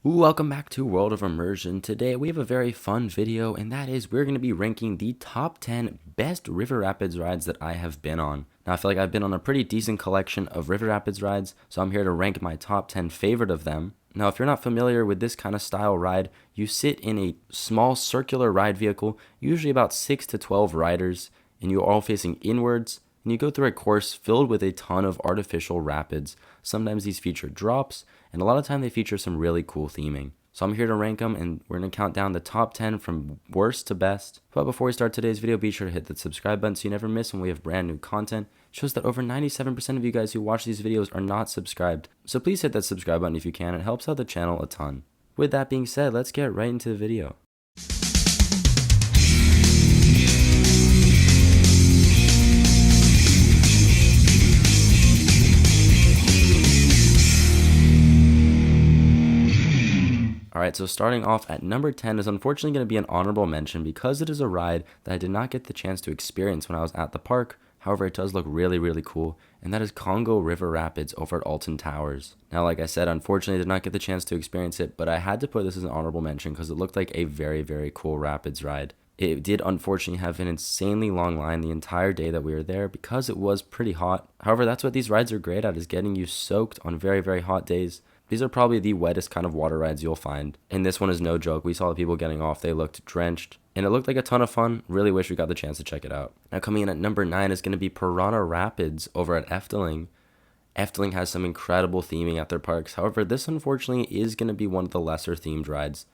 Welcome back to World of Immersion. Today we have a very fun video, and that is we're going to be ranking the top 10 best river rapids rides that I have been on. Now I feel like I've been on a pretty decent collection of river rapids rides, so I'm here to rank my top 10 favorite of them. Now if you're not familiar with this kind of style ride, you sit in a small circular ride vehicle, usually about 6 to 12 riders, and you're all facing inwards. And you go through a course filled with a ton of artificial rapids. Sometimes these feature drops, and a lot of time they feature some really cool theming. So I'm here to rank them, and we're going to count down the top 10 from worst to best. But before we start today's video, be sure to hit the subscribe button so you never miss when we have brand new content. It shows that over 97% of you guys who watch these videos are not subscribed. So please hit that subscribe button if you can. It helps out the channel a ton. With that being said, let's get right into the video. Alright, so starting off at number 10 is unfortunately going to be an honorable mention because it is a ride that I did not get the chance to experience when I was at the park. However, it does look really cool, and that is Congo River Rapids over at Alton Towers. Now, like I said, unfortunately I did not get the chance to experience it, but I had to put this as an honorable mention because it looked like a very cool rapids ride. It did unfortunately have an insanely long line the entire day that we were there because it was pretty hot. However, that's what these rides are great at, is getting you soaked on very hot days. These are probably the wettest kind of water rides you'll find. And this one is no joke. We saw the people getting off. They looked drenched. And it looked like a ton of fun. Really wish we got the chance to check it out. Now coming in at number 9 is going to be Piranha Rapids over at Efteling. Efteling has some incredible theming at their parks. However, this unfortunately is going to be one of the lesser themed rides.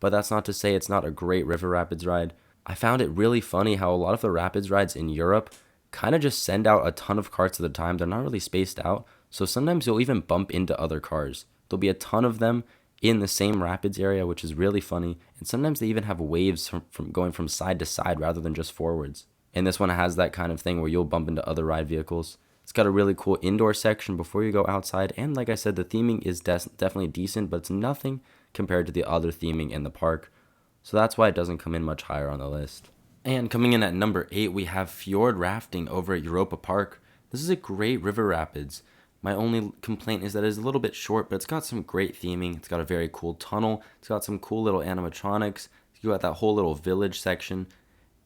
But that's not to say it's not a great river rapids ride. I found it really funny how a lot of the rapids rides in Europe kind of just send out a ton of carts at a time. They're not really spaced out. So sometimes you'll even bump into other cars. There'll be a ton of them in the same rapids area, which is really funny. And sometimes they even have waves from going from side to side rather than just forwards. And this one has that kind of thing where you'll bump into other ride vehicles. It's got a really cool indoor section before you go outside. And like I said, the theming is definitely decent, but it's nothing compared to the other theming in the park. So that's why it doesn't come in much higher on the list. And coming in at number 8, we have Fjord Rafting over at Europa Park. This is a great river rapids. My only complaint is that it's a little bit short, but it's got some great theming. It's got a very cool tunnel. It's got some cool little animatronics. You got that whole little village section.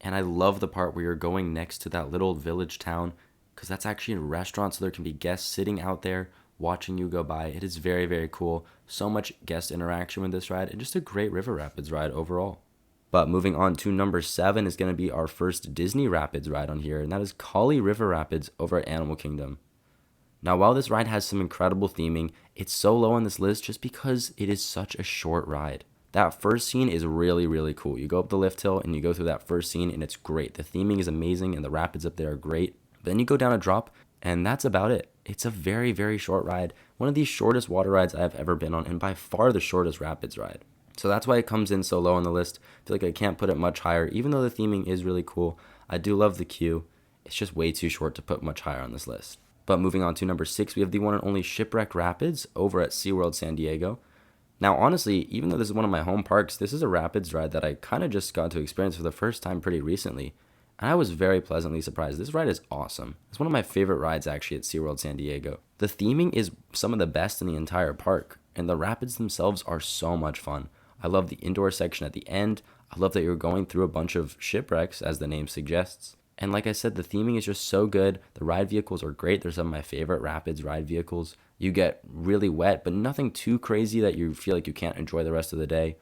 And I love the part where you're going next to that little village town, because that's actually a restaurant, so there can be guests sitting out there watching you go by. It is very cool. So much guest interaction with this ride, and just a great river rapids ride overall. But moving on to number 7 is going to be our first Disney Rapids ride on here, and that is Kali River Rapids over at Animal Kingdom. Now, while this ride has some incredible theming, it's so low on this list just because it is such a short ride. That first scene is really cool. You go up the lift hill and you go through that first scene and it's great. The theming is amazing and the rapids up there are great. Then you go down a drop and that's about it. It's a very short ride. One of the shortest water rides I've ever been on, and by far the shortest rapids ride. So that's why it comes in so low on the list. I feel like I can't put it much higher. Even though the theming is really cool, I do love the queue. It's just way too short to put much higher on this list. But moving on to number 6, we have the one and only Shipwreck Rapids over at SeaWorld San Diego. Now, honestly, even though this is one of my home parks, this is a rapids ride that I kind of just got to experience for the first time pretty recently. And I was very pleasantly surprised. This ride is awesome. It's one of my favorite rides actually at SeaWorld San Diego. The theming is some of the best in the entire park, and the rapids themselves are so much fun. I love the indoor section at the end. I love that you're going through a bunch of shipwrecks, as the name suggests. And like I said, the theming is just so good. The ride vehicles are great. They're some of my favorite rapids ride vehicles. You get really wet, but nothing too crazy that you feel like you can't enjoy the rest of the day.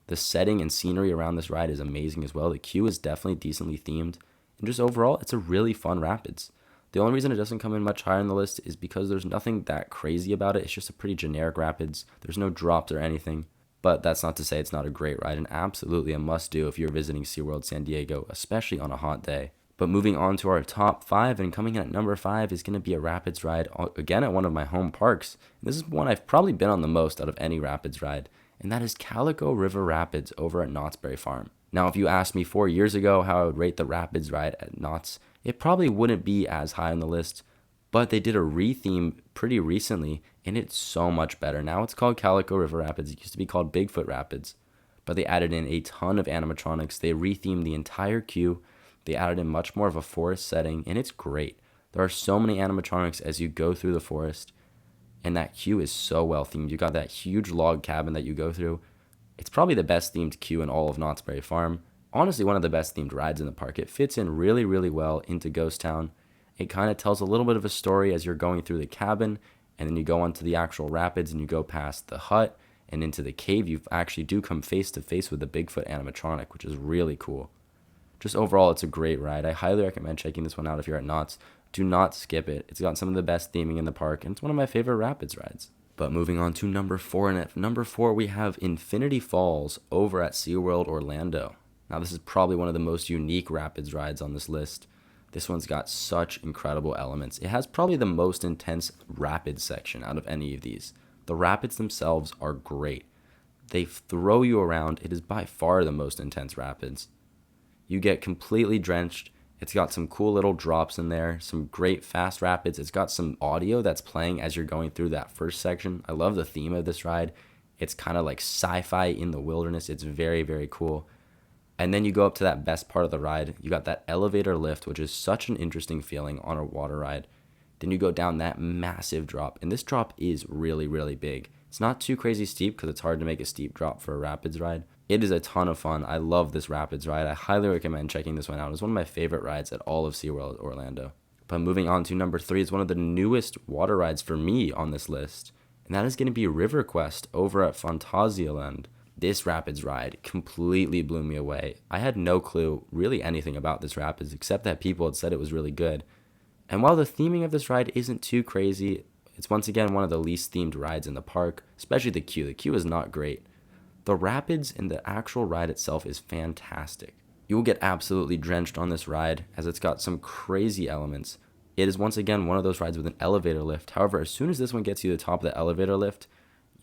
The setting and scenery around this ride is amazing as well. The queue is definitely decently themed. And just overall, it's a really fun rapids. The only reason it doesn't come in much higher on the list is because there's nothing that crazy about it. It's just a pretty generic rapids. There's no drops or anything. But that's not to say it's not a great ride, and absolutely a must-do if you're visiting SeaWorld San Diego, especially on a hot day. But moving on to our top 5, and coming in at number 5 is going to be a rapids ride, again at one of my home parks. And this is one I've probably been on the most out of any rapids ride, and that is Calico River Rapids over at Knott's Berry Farm. Now, if you asked me 4 years ago how I would rate the rapids ride at Knott's, it probably wouldn't be as high on the list, but they did a re-theme pretty recently, and it's so much better. Now it's called Calico River Rapids. It used to be called Bigfoot Rapids, but they added in a ton of animatronics. They re-themed the entire queue. They added in much more of a forest setting, and it's great. There are so many animatronics as you go through the forest, And that queue is so well themed. You got that huge log cabin that you go through. It's probably the best themed queue in all of Knott's Berry Farm. Honestly, one of the best themed rides in the park. It fits in really, really well into Ghost Town. It kind of tells a little bit of a story as you're going through the cabin, and then you go onto the actual rapids and you go past the hut and into the cave. You actually do come face to face with the Bigfoot animatronic, which is really cool. Just overall, it's a great ride. I highly recommend checking this one out if you're at Knott's. Do not skip it. It's got some of the best theming in the park, and it's one of my favorite rapids rides. But moving on to number 4, and at number 4 we have Infinity Falls over at SeaWorld Orlando. Now this is probably one of the most unique rapids rides on this list. This one's got such incredible elements. It has probably the most intense rapids section out of any of these. The rapids themselves are great. They throw you around. It is by far the most intense rapids. You get completely drenched. It's got some cool little drops in there, some great fast rapids. It's got some audio that's playing as you're going through that first section. I love the theme of this ride. It's kind of like sci-fi in the wilderness. It's very, very cool. And then you go up to that best part of the ride. You got that elevator lift, which is such an interesting feeling on a water ride. Then you go down that massive drop. And this drop is really, really big. It's not too crazy steep because it's hard to make a steep drop for a rapids ride. It is a ton of fun. I love this rapids ride. I highly recommend checking this one out. It's one of my favorite rides at all of SeaWorld Orlando. But moving on to number 3 is one of the newest water rides for me on this list. And that is going to be River Quest over at Phantasialand. This rapids ride completely blew me away. I had no clue really anything about this rapids except that people had said it was really good. And while the theming of this ride isn't too crazy, it's once again one of the least themed rides in the park, especially the queue. The queue is not great. The rapids and the actual ride itself is fantastic. You will get absolutely drenched on this ride as it's got some crazy elements. It is once again one of those rides with an elevator lift. However, as soon as this one gets you to the top of the elevator lift,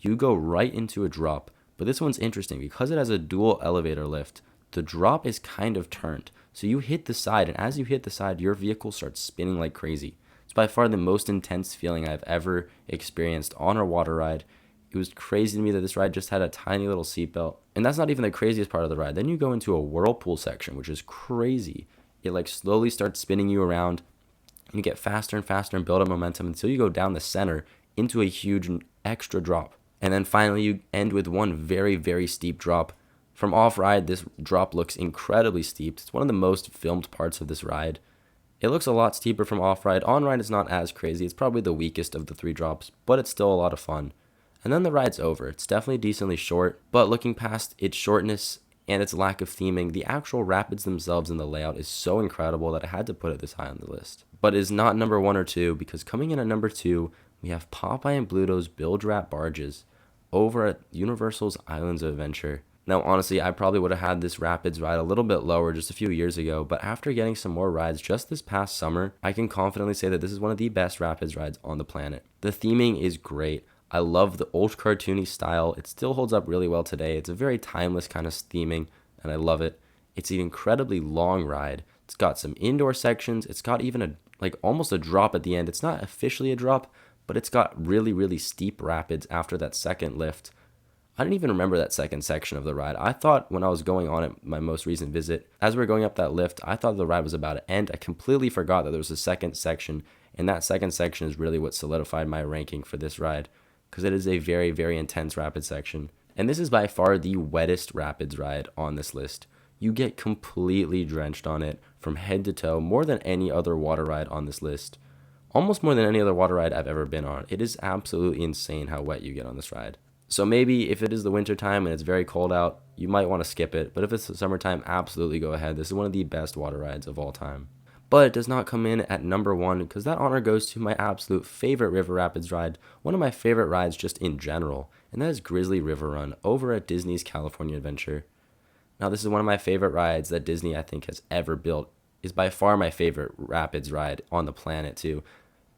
you go right into a drop. But this one's interesting because it has a dual elevator lift. The drop is kind of turned. So you hit the side, and as you hit the side, your vehicle starts spinning like crazy. It's by far the most intense feeling I've ever experienced on a water ride. It was crazy to me that this ride just had a tiny little seatbelt. And that's not even the craziest part of the ride. Then you go into a whirlpool section, which is crazy. It like slowly starts spinning you around, and you get faster and faster and build up momentum until you go down the center into a huge extra drop. And then finally you end with one very, very steep drop. From off-ride, this drop looks incredibly steep. It's one of the most filmed parts of this ride. It looks a lot steeper from off-ride. On-ride is not as crazy. It's probably the weakest of the 3 drops, but it's still a lot of fun. And then the ride's over. It's definitely decently short, but looking past its shortness and its lack of theming, the actual rapids themselves and the layout is so incredible that I had to put it this high on the list. But it's not number 1 or 2, because coming in at number 2, we have Popeye and Bluto's Bilge Rat Barges over at Universal's Islands of Adventure. Now, honestly, I probably would have had this rapids ride a little bit lower just a few years ago, but after getting some more rides just this past summer, I can confidently say that this is one of the best rapids rides on the planet. The theming is great. I love the old cartoony style. It still holds up really well today. It's a very timeless kind of theming, and I love it. It's an incredibly long ride. It's got some indoor sections. It's got even almost a drop at the end. It's not officially a drop, but it's got really, really steep rapids after that second lift. I didn't even remember that second section of the ride. I thought when I was going on it, my most recent visit, as we were going up that lift, I thought the ride was about to end. I completely forgot that there was a second section, and that second section is really what solidified my ranking for this ride, because it is a very, very intense rapid section. And this is by far the wettest rapids ride on this list. You get completely drenched on it from head to toe, more than any other water ride on this list. Almost more than any other water ride I've ever been on. It is absolutely insane how wet you get on this ride. So maybe if it is the winter time and it's very cold out, you might want to skip it. But if it's the summertime, absolutely go ahead. This is one of the best water rides of all time. But it does not come in at number 1 because that honor goes to my absolute favorite river rapids ride, one of my favorite rides just in general, and that is Grizzly River Run over at Disney's California Adventure. Now, this is one of my favorite rides that Disney, I think, has ever built. Is by far my favorite rapids ride on the planet, too.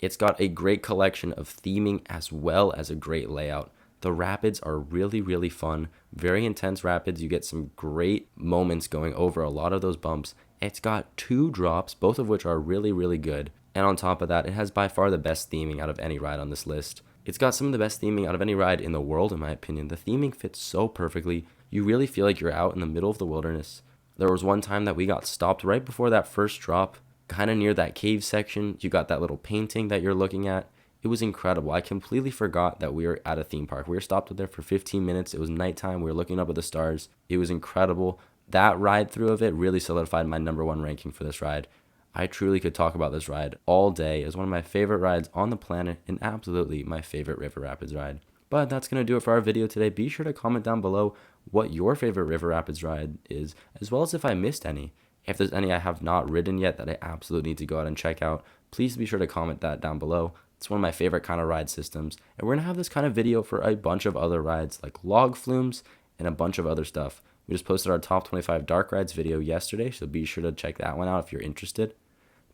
It's got a great collection of theming as well as a great layout. The rapids are really, really fun. Very intense rapids. You get some great moments going over a lot of those bumps. It's got 2 drops, both of which are really, really good. And on top of that, it has by far the best theming out of any ride on this list. It's got some of the best theming out of any ride in the world, in my opinion. The theming fits so perfectly. You really feel like you're out in the middle of the wilderness. There was one time that we got stopped right before that first drop, kind of near that cave section. You got that little painting that you're looking at. It was incredible. I completely forgot that we were at a theme park. We were stopped up there for 15 minutes. It was nighttime. We were looking up at the stars. It was incredible. That ride through of it really solidified my number one ranking for this ride. I truly could talk about this ride all day. It was one of my favorite rides on the planet and absolutely my favorite River Rapids ride. But that's going to do it for our video today. Be sure to comment down below what your favorite River Rapids ride is, as well as if I missed any. If there's any I have not ridden yet that I absolutely need to go out and check out, please be sure to comment that down below. It's one of my favorite kind of ride systems. And we're going to have this kind of video for a bunch of other rides like log flumes and a bunch of other stuff. We just posted our top 25 dark rides video yesterday, so be sure to check that one out if you're interested.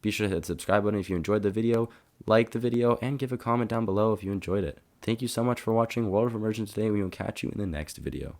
Be sure to hit the subscribe button if you enjoyed the video, like the video, and give a comment down below if you enjoyed it. Thank you so much for watching World of Immersion today. We will catch you in the next video.